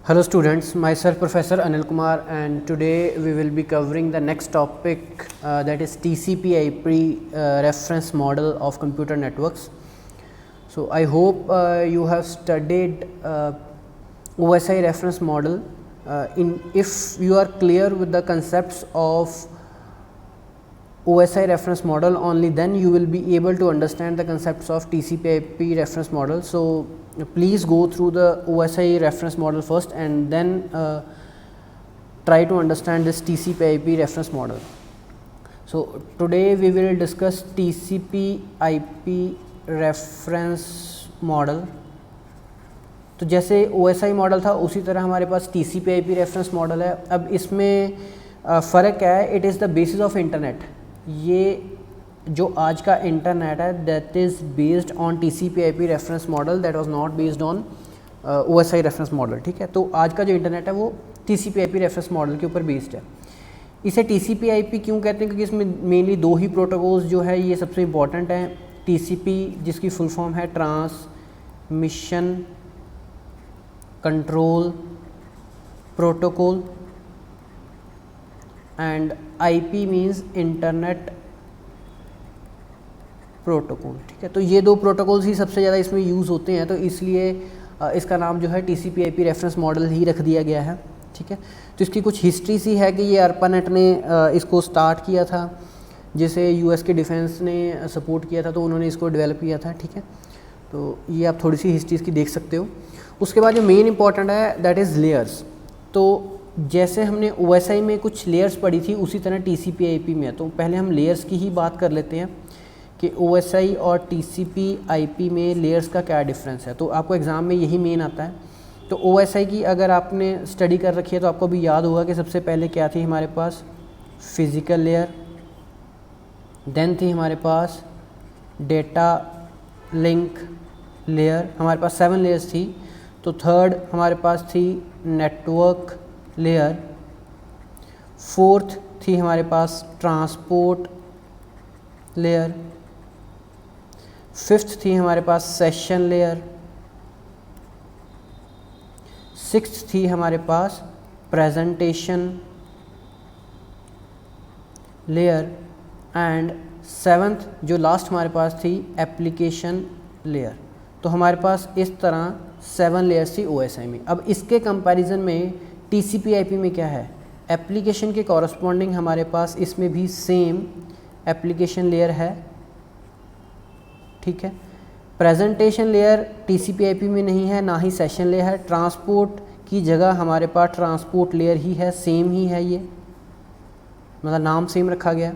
Hello students, myself Professor Anil Kumar, and today we will be covering the next topic that is TCP/IP reference model of computer networks. So I hope you have studied OSI reference model. If you are clear with the concepts of OSI reference model, only then you will be able to understand the concepts of TCP/IP reference model. So please go through the OSI reference model first and then try to understand this TCP/IP reference model. So today we will discuss TCP/IP reference model. तो जैसे OSI model था उसी तरह हमारे पास TCP/IP reference model है. अब इसमें फ़र्क क्या है? It is the basis of internet. ये जो आज का इंटरनेट है that is based on TCP/IP reference model, that was not based on OSI reference model. ठीक है, तो आज का जो इंटरनेट है वो TCP/IP रेफरेंस मॉडल के ऊपर बेस्ड है. इसे TCP/IP क्यों कहते हैं? क्योंकि इसमें मेनली दो ही प्रोटोकॉल्स जो है ये सबसे इम्पॉर्टेंट हैं. TCP जिसकी फुल फॉर्म है transmission control protocol and IP means internet protocol. ठीक है, तो ये दो प्रोटोकॉल्स ही सबसे ज़्यादा इसमें यूज़ होते हैं, तो इसलिए इसका नाम जो है TCP/IP रेफरेंस मॉडल ही रख दिया गया है. ठीक है, तो इसकी कुछ हिस्ट्री सी है कि ये ARPANET ने इसको स्टार्ट किया था, जिसे US के डिफेंस ने सपोर्ट किया था, तो उन्होंने इसको डेवलप किया था. ठीक है, तो ये आप थोड़ी सी हिस्ट्री इसकी देख सकते हो. उसके बाद जो मेन इंपॉर्टेंट है दैट इज़ लेयर्स. तो जैसे हमने OSI में कुछ लेयर्स पढ़ी थी उसी तरह TCP/IP में है. तो पहले हम लेयर्स की ही बात कर लेते हैं कि OSI और TCP/IP में लेयर्स का क्या डिफरेंस है. तो आपको एग्ज़ाम में यही मेन आता है. तो OSI की अगर आपने स्टडी कर रखी है तो आपको भी याद होगा कि सबसे पहले क्या थी हमारे पास फिज़िकल लेयर, देन थी हमारे पास डेटा लिंक लेयर. हमारे पास 7 लेयर्स थी. तो थर्ड हमारे पास थी नेटवर्क लेयर, फोर्थ थी हमारे पास ट्रांसपोर्ट लेयर, फिफ्थ थी हमारे पास सेशन लेयर, सिक्स्थ थी हमारे पास प्रेजेंटेशन लेयर एंड सेवन्थ जो लास्ट हमारे पास थी एप्लीकेशन लेयर. तो हमारे पास इस तरह 7 लेयर्स थी OSI में. अब इसके कंपैरिजन में TCP/IP में क्या है? एप्लीकेशन के कॉरस्पॉन्डिंग हमारे पास इसमें भी सेम एप्लीकेशन लेयर है. ठीक है, प्रेजेंटेशन लेयर TCP/IP में नहीं है, ना ही सेशन लेयर है. ट्रांसपोर्ट की जगह हमारे पास ट्रांसपोर्ट लेयर ही है, सेम ही है, ये मतलब नाम सेम रखा गया.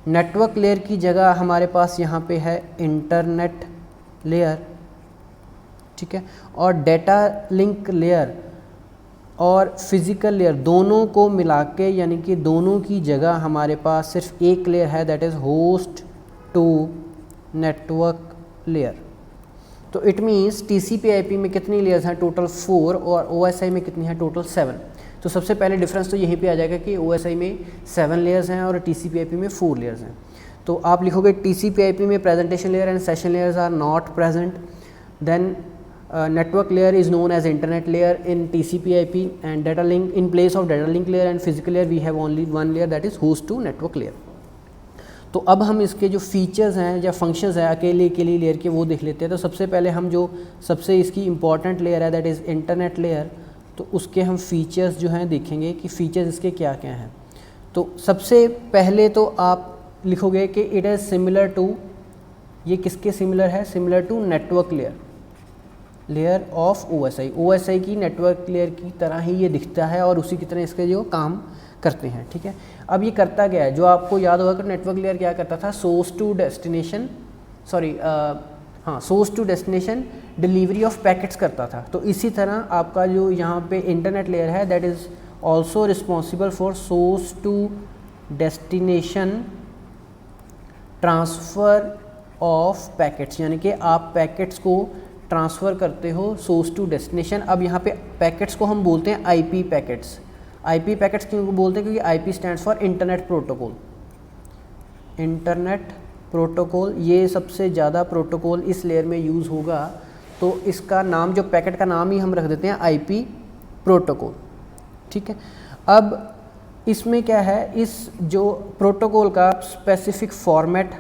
नेटवर्क लेयर की जगह हमारे पास यहाँ पे है इंटरनेट लेयर. ठीक है, और डेटा लिंक लेयर और फिज़िकल लेयर दोनों को मिला के यानी कि दोनों की जगह हमारे पास सिर्फ एक लेयर है that is host to network layer. तो इट मीन्स TCP/IP में कितनी लेयर्स हैं? टोटल 4. और OSI में कितनी है? टोटल 7. तो सबसे पहले डिफरेंस तो यहीं पे आ जाएगा कि OSI में 7 लेयर्स हैं और TCP/IP में 4 लेयर्स हैं. तो आप लिखोगे TCP/IP में presentation layer and session layers are not present. Then network layer is known as internet layer in TCP/IP and data link in place of data link layer and physical layer we have only one layer that is host to network layer. तो अब हम इसके जो features हैं या functions हैं अकेले layer के वो देख लेते हैं. तो सबसे पहले हम जो सबसे इसकी इम्पॉर्टेंट लेयर है दैट इज़ इंटरनेट लेयर, तो उसके हम फीचर्स जो हैं देखेंगे कि फीचर्स इसके क्या क्या हैं. तो सबसे पहले तो आप लिखोगे कि इट इज़ सिमिलर टू, ये किसके सिमिलर है? Similar to network layer of OSI की नेटवर्क लेयर की तरह ही ये दिखता है और उसी की तरह इसके जो काम करते हैं. ठीक है, अब ये करता क्या है? जो आपको याद होगा कि नेटवर्क लेयर क्या करता था? Source to destination delivery of packets करता था. तो इसी तरह आपका जो यहाँ पे इंटरनेट लेयर है that is also responsible for source to destination transfer of packets, यानी कि आप पैकेट्स को ट्रांसफ़र करते हो सोर्स टू डेस्टिनेशन. अब यहाँ पे पैकेट्स को हम बोलते हैं IP पैकेट्स. IP पैकेट्स क्यों बोलते हैं? क्योंकि IP stands for internet protocol. Internet protocol ये सबसे ज़्यादा प्रोटोकॉल इस लेयर में यूज़ होगा. तो इसका नाम जो पैकेट का नाम ही हम रख देते हैं IP प्रोटोकॉल। ठीक है, अब इसमें क्या है, इस जो प्रोटोकॉल का स्पेसिफिक फॉर्मेट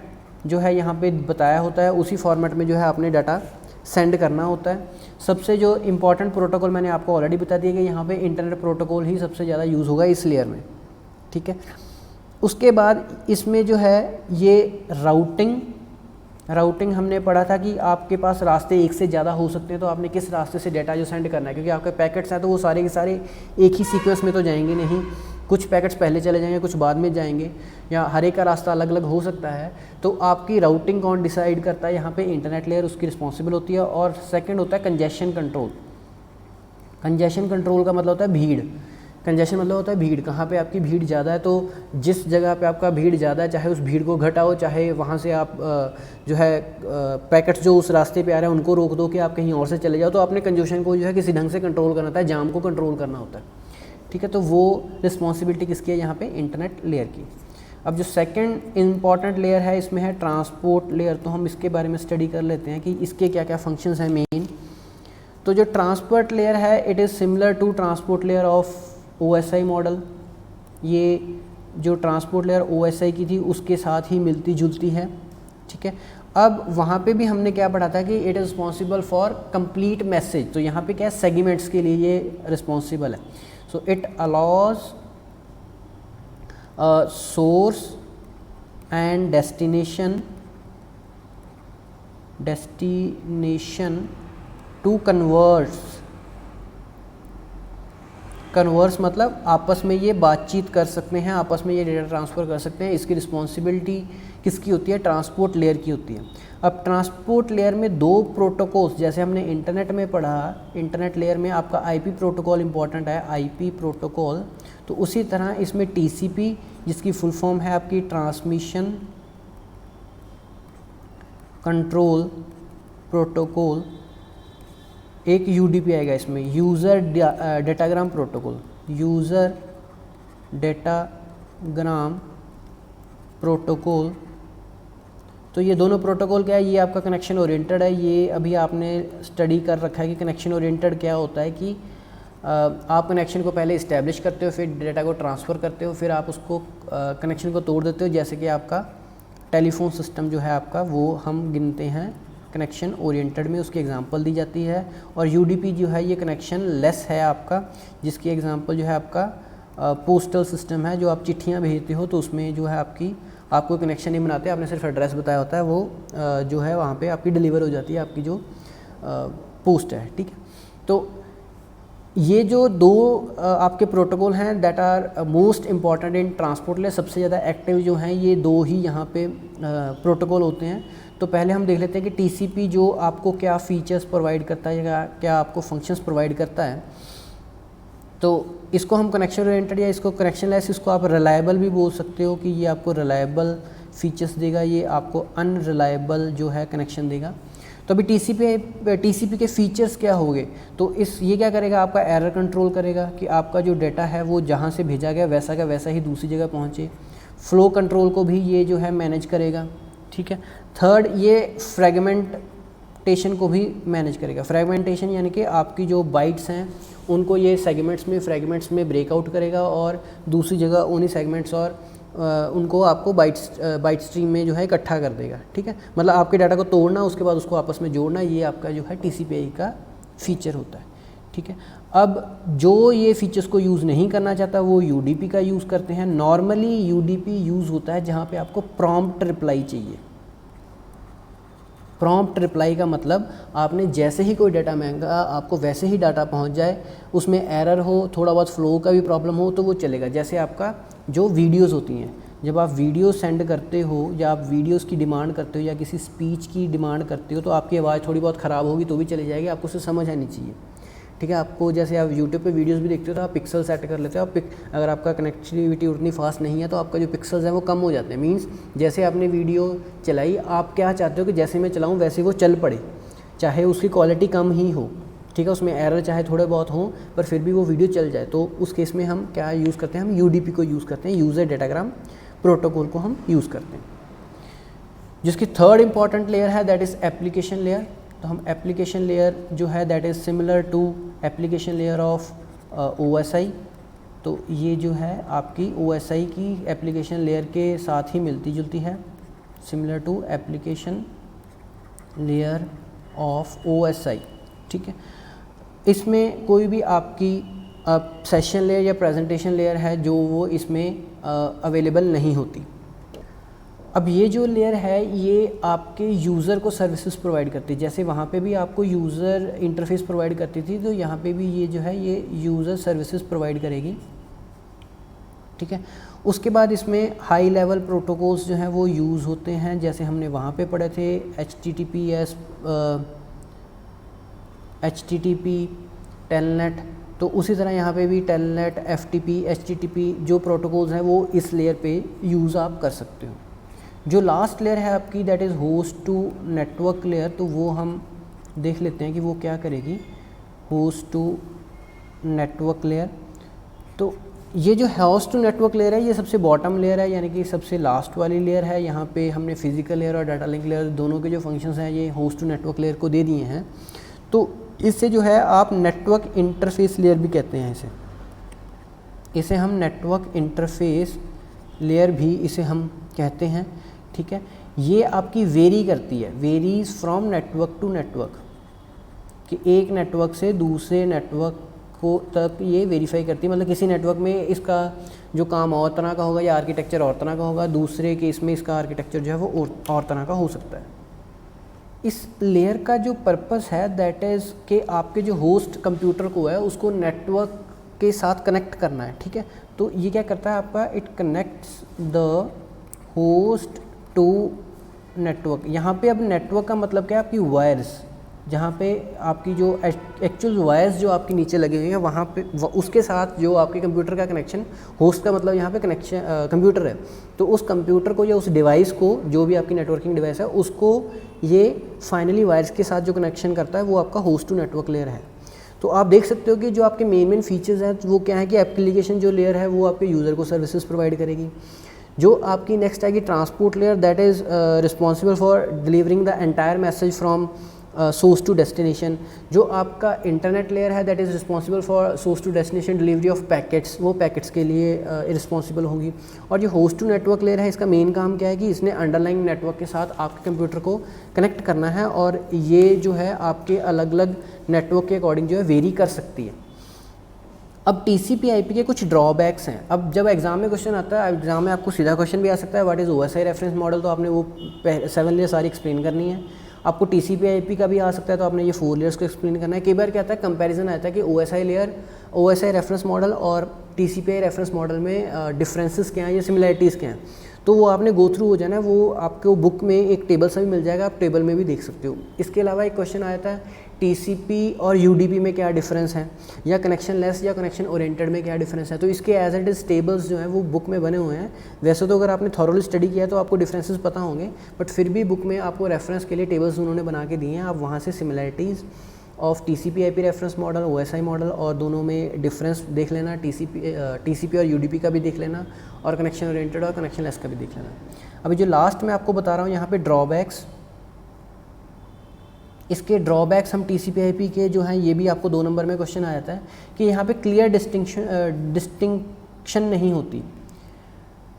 जो है यहाँ पे बताया होता है, उसी फॉर्मेट में जो है आपने डाटा सेंड करना होता है। सबसे जो इम्पॉर्टेंट प्रोटोकॉल मैंने आपको ऑलरेडी बता दिया कि यहाँ पे इंटरनेट प्रोटोकॉल ही सबसे ज़्यादा यूज़ होगा इस लेयर में। ठीक है, उसके बाद इसमें जो है ये राउटिंग हमने पढ़ा था कि आपके पास रास्ते एक से ज़्यादा हो सकते हैं, तो आपने किस रास्ते से डाटा जो सेंड करना है, क्योंकि आपके पैकेट्स हैं तो वो सारे के सारे एक ही सीक्वेंस में तो जाएंगे नहीं, कुछ पैकेट्स पहले चले जाएंगे, कुछ बाद में जाएंगे, या हर एक का रास्ता अलग अलग हो सकता है। तो आपकी राउटिंग कौन डिसाइड करता है, यहाँ पे इंटरनेट लेयर उसकी रिस्पॉन्सिबल होती है। और सेकंड होता है कंजेशन कंट्रोल। कंजेशन कंट्रोल का मतलब होता है भीड़। कंजेशन मतलब होता है भीड़, कहाँ पे आपकी भीड़ ज़्यादा है, तो जिस जगह पे आपका भीड़ ज़्यादा है, चाहे उस भीड़ को घटाओ, चाहे वहाँ से आप जो है पैकेट्स जो उस रास्ते पे आ रहे हैं उनको रोक दो कि आप कहीं और से चले जाओ। तो आपने कंजेशन को जो है किसी ढंग से कंट्रोल करना होता है, जाम को कंट्रोल करना होता है। ठीक है, तो वो रिस्पॉन्सिबिलिटी किसकी है यहाँ पे, इंटरनेट लेयर की। अब जो सेकंड इम्पॉर्टेंट लेयर है इसमें है ट्रांसपोर्ट लेयर। तो हम इसके बारे में स्टडी कर लेते हैं कि इसके क्या क्या फंक्शंस हैं मेन। तो जो ट्रांसपोर्ट लेयर है, it is similar to transport layer of OSI model. ये जो ट्रांसपोर्ट लेयर OSI की थी उसके साथ ही मिलती जुलती है। ठीक है, अब वहाँ पे भी हमने क्या पढ़ा था कि it is responsible for complete message. तो यहाँ पे क्या है, सेगमेंट्स के लिए ये रिस्पॉन्सिबल है। So it allows source and destination to converse मतलब आपस में ये बातचीत कर सकते हैं, आपस में ये डेटा ट्रांसफ़र कर सकते हैं। इसकी रिस्पॉन्सिबिलिटी किसकी होती है, ट्रांसपोर्ट लेयर की होती है। अब ट्रांसपोर्ट लेयर में दो प्रोटोकॉल्स, जैसे हमने इंटरनेट में पढ़ा, इंटरनेट लेयर में आपका IP प्रोटोकॉल इंपॉर्टेंट है, IP प्रोटोकॉल। तो उसी तरह इसमें TCP, जिसकी फुल फॉर्म है आपकी ट्रांसमिशन कंट्रोल प्रोटोकॉल, एक UDP आएगा इसमें, user datagram protocol, user datagram protocol. तो ये दोनों प्रोटोकॉल क्या है, ये आपका कनेक्शन ओरिएंटेड है। ये अभी आपने स्टडी कर रखा है कि कनेक्शन ओरिएंटेड क्या होता है, कि आप कनेक्शन को पहले इस्टेब्लिश करते हो, फिर डेटा को ट्रांसफ़र करते हो, फिर आप उसको कनेक्शन को तोड़ देते हो। जैसे कि आपका टेलीफोन सिस्टम जो है आपका, वो हम गिनते हैं कनेक्शन ओरिएंटेड में, उसकी एग्जांपल दी जाती है। और UDP जो है ये कनेक्शन लेस है आपका, जिसकी एग्जांपल जो है आपका पोस्टल सिस्टम है। जो आप चिट्ठियाँ भेजते हो तो उसमें जो है आपको कनेक्शन नहीं बनाते, आपने सिर्फ एड्रेस बताया होता है, वो जो है वहाँ पे आपकी डिलीवर हो जाती है आपकी जो पोस्ट है। ठीक है, तो ये जो दो आपके प्रोटोकॉल हैं that are most important in transport layer, सबसे ज़्यादा एक्टिव जो हैं ये दो ही यहाँ पे प्रोटोकॉल होते हैं। तो पहले हम देख लेते हैं कि TCP जो आपको क्या फ़ीचर्स प्रोवाइड करता है या क्या आपको फंक्शंस प्रोवाइड करता है। तो इसको हम कनेक्शन ओरिएंटेड या इसको कनेक्शन लेस, इसको आप रिलायबल भी बोल सकते हो कि ये आपको रिलायबल फीचर्स देगा, ये आपको अनरिलायबल जो है कनेक्शन देगा। तो अभी TCP के फीचर्स क्या होंगे, तो ये क्या करेगा, आपका एरर कंट्रोल करेगा कि आपका जो डेटा है वो जहाँ से भेजा गया वैसा का वैसा ही दूसरी जगह पहुँचे। फ्लो कंट्रोल को भी ये जो है मैनेज करेगा। ठीक है, थर्ड, ये फ्रेगमेंटेशन को भी मैनेज करेगा। फ्रेगमेंटेशन यानी कि आपकी जो बाइट्स हैं उनको ये फ्रेगमेंट्स में ब्रेकआउट करेगा और दूसरी जगह उन्हीं सेगमेंट्स और उनको आपको बाइट स्ट्रीम में जो है इकट्ठा कर देगा। ठीक है, मतलब आपके डाटा को तोड़ना, उसके बाद उसको आपस में जोड़ना, ये आपका जो है TCP का फीचर होता है। ठीक है, अब जो ये फीचर्स को यूज़ नहीं करना चाहता वो UDP का यूज़ करते हैं। नॉर्मली UDP यूज़ होता है जहाँ पे आपको प्रॉम्प्ट रिप्लाई चाहिए। प्रॉम्प्ट रिप्लाई का मतलब आपने जैसे ही कोई डाटा मांगा आपको वैसे ही डाटा पहुंच जाए, उसमें एरर हो, थोड़ा बहुत फ्लो का भी प्रॉब्लम हो तो वो चलेगा। जैसे आपका जो वीडियोस होती हैं, जब आप वीडियो सेंड करते हो या आप वीडियोस की डिमांड करते हो या किसी स्पीच की डिमांड करते हो तो आपकी आवाज़ थोड़ी बहुत ख़राब होगी तो भी चली जाएगी, आपको उसे समझ आनी चाहिए। ठीक है, आपको जैसे आप यूट्यूब पे वीडियोस भी देखते हो तो आप पिक्सल सेट कर लेते हो। अगर आपका कनेक्टिविटी उतनी फास्ट नहीं है तो आपका जो पिक्सल्स हैं वो कम हो जाते हैं। मींस जैसे आपने वीडियो चलाई, आप क्या चाहते हो कि जैसे मैं चलाऊँ वैसे वो चल पड़े, चाहे उसकी क्वालिटी कम ही हो। ठीक है, उसमें एरर चाहे थोड़े बहुत हों पर फिर भी वो वीडियो चल जाए। तो उस केस में हम क्या यूज़ करते हैं, हम UDP को यूज़ करते हैं, यूज़र डेटाग्राम प्रोटोकॉल को हम यूज़ करते हैं। जिसकी थर्ड इंपॉर्टेंट लेयर है दैट इज़ एप्लीकेशन लेयर। तो हम एप्लीकेशन लेयर जो है that is similar to application layer of OSI, तो ये जो है आपकी OSI की एप्लीकेशन लेयर के साथ ही मिलती जुलती है, similar to application layer of OSI, ठीक है। इसमें कोई भी आपकी सेशन लेयर या प्रेजेंटेशन लेयर है जो वो इसमें अवेलेबल नहीं होती। अब ये जो लेयर है ये आपके यूज़र को सर्विसेज प्रोवाइड करती है, जैसे वहाँ पे भी आपको यूज़र इंटरफेस प्रोवाइड करती थी, तो यहाँ पे भी ये जो है ये यूज़र सर्विसेज प्रोवाइड करेगी, ठीक है। उसके बाद इसमें हाई लेवल प्रोटोकॉल्स जो हैं वो यूज़ होते हैं, जैसे हमने वहाँ पे पढ़े थे HTTP, टेलनेट, तो उसी तरह यहाँ पे भी टेलनेट, FTP, HTTP जो प्रोटोकॉल्स हैं वो इस लेयर पे यूज़ आप कर सकते हो। जो लास्ट लेयर है आपकी that is host to network layer, तो वो हम देख लेते हैं कि वो क्या करेगी। होस्ट टू नेटवर्क लेयर, तो ये जो होस्ट टू नेटवर्क लेयर है ये सबसे बॉटम लेयर है, यानी कि सबसे लास्ट वाली लेयर है। यहाँ पे हमने फिजिकल लेयर और डाटा लिंक लेयर दोनों के जो फंक्शंस हैं ये होस्ट टू नेटवर्क लेयर को दे दिए हैं। तो इससे जो है आप नेटवर्क इंटरफेस लेयर भी कहते हैं इसे हम नेटवर्क इंटरफेस लेयर भी इसे हम कहते हैं, ठीक है। ये आपकी वेरी करती है, varies from network to network, कि एक नेटवर्क से दूसरे नेटवर्क को तक ये वेरीफाई करती है। मतलब किसी नेटवर्क में इसका जो काम और तरह का होगा या आर्किटेक्चर और तरह का होगा, दूसरे केस में इसका आर्किटेक्चर जो है वो और तरह का हो सकता है। इस लेयर का जो पर्पस है दैट इज़ कि आपके जो होस्ट कंप्यूटर को है उसको नेटवर्क के साथ कनेक्ट करना है, ठीक है। तो ये क्या करता है आपका, it connects the host to network. यहाँ पे अब नेटवर्क का मतलब क्या है, आपकी वायर्स, जहाँ पे आपकी जो एक्चुअल वायर्स जो आपके नीचे लगे हुए हैं वहाँ पे उसके साथ जो आपके कंप्यूटर का कनेक्शन, होस्ट का मतलब यहाँ पे कनेक्शन कंप्यूटर है, तो उस कंप्यूटर को या उस डिवाइस को, जो भी आपकी नेटवर्किंग डिवाइस है उसको ये फाइनली वायर्स के साथ जो कनेक्शन करता है वो आपका होस्ट टू नेटवर्क लेयर है। तो आप देख सकते हो कि जो आपके मेन फीचर्स हैं वो क्या है कि एप्लीकेशन जो लेयर है वो आपके यूज़र को सर्विसेज प्रोवाइड करेगी। जो आपकी नेक्स्ट आएगी transport layer, that is responsible for delivering the entire message from source to destination. जो आपका इंटरनेट लेयर है that is responsible for source to destination delivery of packets, वो पैकेट्स के लिए रिस्पॉन्सिबल होगी। और जो होस्ट टू नेटवर्क लेयर है इसका मेन काम क्या है कि इसने अंडरलाइंग नेटवर्क के साथ आपके कंप्यूटर को कनेक्ट करना है, और ये जो है आपके अलग अलग नेटवर्क के अकॉर्डिंग जो है वेरी कर सकती है। अब TCP/IP के कुछ ड्रॉबैक्स हैं। अब जब एग्जाम में क्वेश्चन आता है, एग्जाम में आपको सीधा क्वेश्चन भी आ सकता है what is OSI reference model, तो आपने वो 7 लेयर सारी एक्सप्लेन करनी है। आपको TCP/IP का भी आ सकता है तो आपने ये 4 लेयर्स को एक्सप्लेन करना है। कई बार क्या आता है कंपैरिजन आता है कि OSI layer, OSI reference model और TCP/IP रेफरेंस मॉडल में डिफरेंसेस क्या हैं या सिमिलैरिटीज़ क्या हैं, तो वो आपने गो थ्रू हो जाना है। वो आपको बुक में एक टेबल सा भी मिल जाएगा, आप टेबल में भी देख सकते हो। इसके अलावा एक क्वेश्चन आया था TCP और UDP में क्या डिफरेंस है, या कनेक्शन लेस या कनेक्शन ओरिएंटेड में क्या डिफरेंस है, तो इसके एज इट इज़ टेबल्स जो हैं वो बुक में बने हुए हैं। वैसे तो अगर आपने थॉरोली स्टडी किया है तो आपको डिफरेंसेस पता होंगे, बट फिर भी बुक में आपको रेफरेंस के लिए टेबल्स उन्होंने बना के दिए हैं। आप वहाँ से similarities of TCP/IP reference model, OSI model और दोनों में डिफरेंस देख लेना, TCP और UDP का भी देख लेना, और कनेक्शन ओरिएंटेड और कनेक्शन लेस का भी देख लेना। अभी जो लास्ट में आपको बता रहा हूँ यहाँ पे ड्रॉबैक्स, इसके ड्रॉबैक्स हम TCP/IP के जो हैं ये भी आपको 2 नंबर में क्वेश्चन आ जाता है कि यहाँ पे क्लियर डिस्टिंक्शन नहीं होती।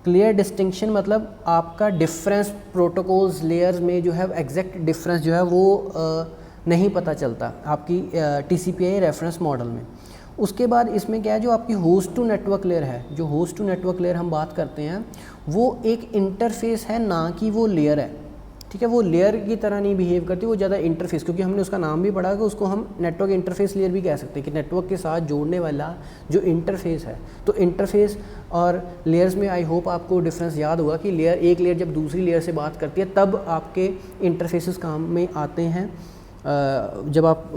क्लियर डिस्टिंक्शन मतलब आपका डिफरेंस प्रोटोकॉल्स लेयर्स में जो है एग्जैक्ट डिफरेंस जो है वो नहीं पता चलता आपकी TCP/IP रेफरेंस मॉडल में। उसके बाद इसमें क्या है, जो आपकी होस्ट टू नेटवर्क लेयर है, जो होस्ट टू नेटवर्क लेयर हम बात करते हैं वो एक इंटरफेस है, ना कि वो लेयर है, ठीक है। वो लेयर की तरह नहीं बिहेव करती, वो ज़्यादा इंटरफेस, क्योंकि हमने उसका नाम भी पढ़ा कि उसको हम नेटवर्क इंटरफेस लेयर भी कह सकते हैं, कि नेटवर्क के साथ जोड़ने वाला जो इंटरफेस है। तो इंटरफेस और लेयर्स में आई होप आपको डिफरेंस याद होगा कि एक लेयर जब दूसरी लेयर से बात करती है तब आपके इंटरफेसेस काम में आते हैं। जब आप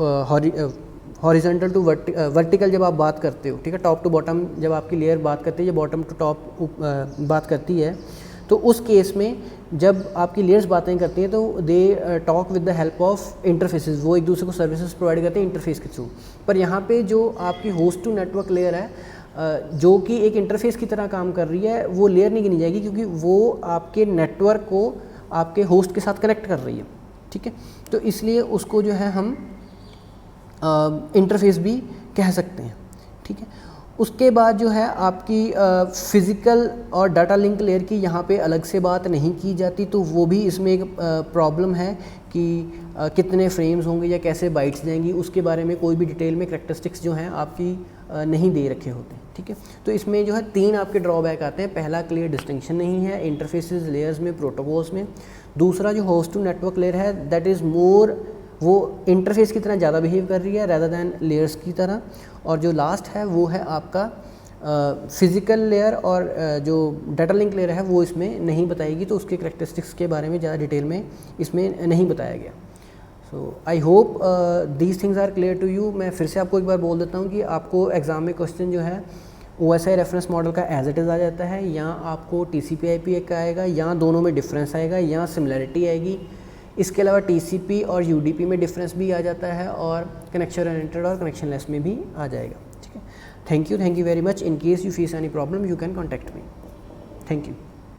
हॉरिजॉन्टल टू वर्टिकल जब आप बात करते हो, ठीक है, टॉप टू बॉटम जब आपकी लेयर बात करती है या बॉटम टू टॉप बात करती है, तो उस केस में जब आपकी लेयर्स बातें करती हैं तो they talk with the help of interfaces, वो एक दूसरे को सर्विसेज प्रोवाइड करते हैं इंटरफेस के थ्रू। पर यहाँ पे जो आपकी होस्ट टू नेटवर्क लेयर है जो कि एक इंटरफेस की तरह काम कर रही है, वो लेयर नहीं गिनी जाएगी, क्योंकि वो आपके नेटवर्क को आपके होस्ट के साथ कनेक्ट कर रही है, ठीक है। तो इसलिए उसको जो है हम इंटरफेस भी कह सकते हैं, ठीक है। उसके बाद जो है आपकी फ़िज़िकल और डाटा लिंक लेयर की यहाँ पे अलग से बात नहीं की जाती, तो वो भी इसमें एक प्रॉब्लम है कि कितने फ्रेम्स होंगे या कैसे बाइट्स जाएंगी, उसके बारे में कोई भी डिटेल में करैक्टरिस्टिक्स जो हैं आपकी नहीं दे रखे होते हैं, ठीक है। तो इसमें जो है 3 आपके ड्रॉबैक आते हैं। पहला, क्लियर डिस्टिंक्शन नहीं है इंटरफेसेस लेयर्स में, प्रोटोकॉल्स में। दूसरा, जो होस्ट टू नेटवर्क लेयर है दैट इज़ मोर, वो इंटरफेस की तरह ज़्यादा बिहेव कर रही है रैदर दैन लेयर्स की तरह। और जो लास्ट है वो है आपका फ़िज़िकल लेयर, और जो डाटा लिंक लेयर है वो इसमें नहीं बताएगी, तो उसके करैक्टरिस्टिक्स के बारे में ज़्यादा डिटेल में इसमें नहीं बताया गया। So I hope these things are clear to you. मैं फिर से आपको एक बार बोल देता हूँ कि आपको एग्ज़ाम में क्वेश्चन जो है OSI रेफरेंस मॉडल का एज इट इज़ आ जाता है, या आपको TCP/IP का आएगा, या दोनों में डिफरेंस आएगा, या सिमिलरिटी आएगी। इसके अलावा TCP और UDP में डिफरेंस भी आ जाता है, और कनेक्शन ओरिएंटेड और कनेक्शनलेस में भी आ जाएगा, ठीक है। Thank you very much. In case you face any problem you can contact me. Thank you.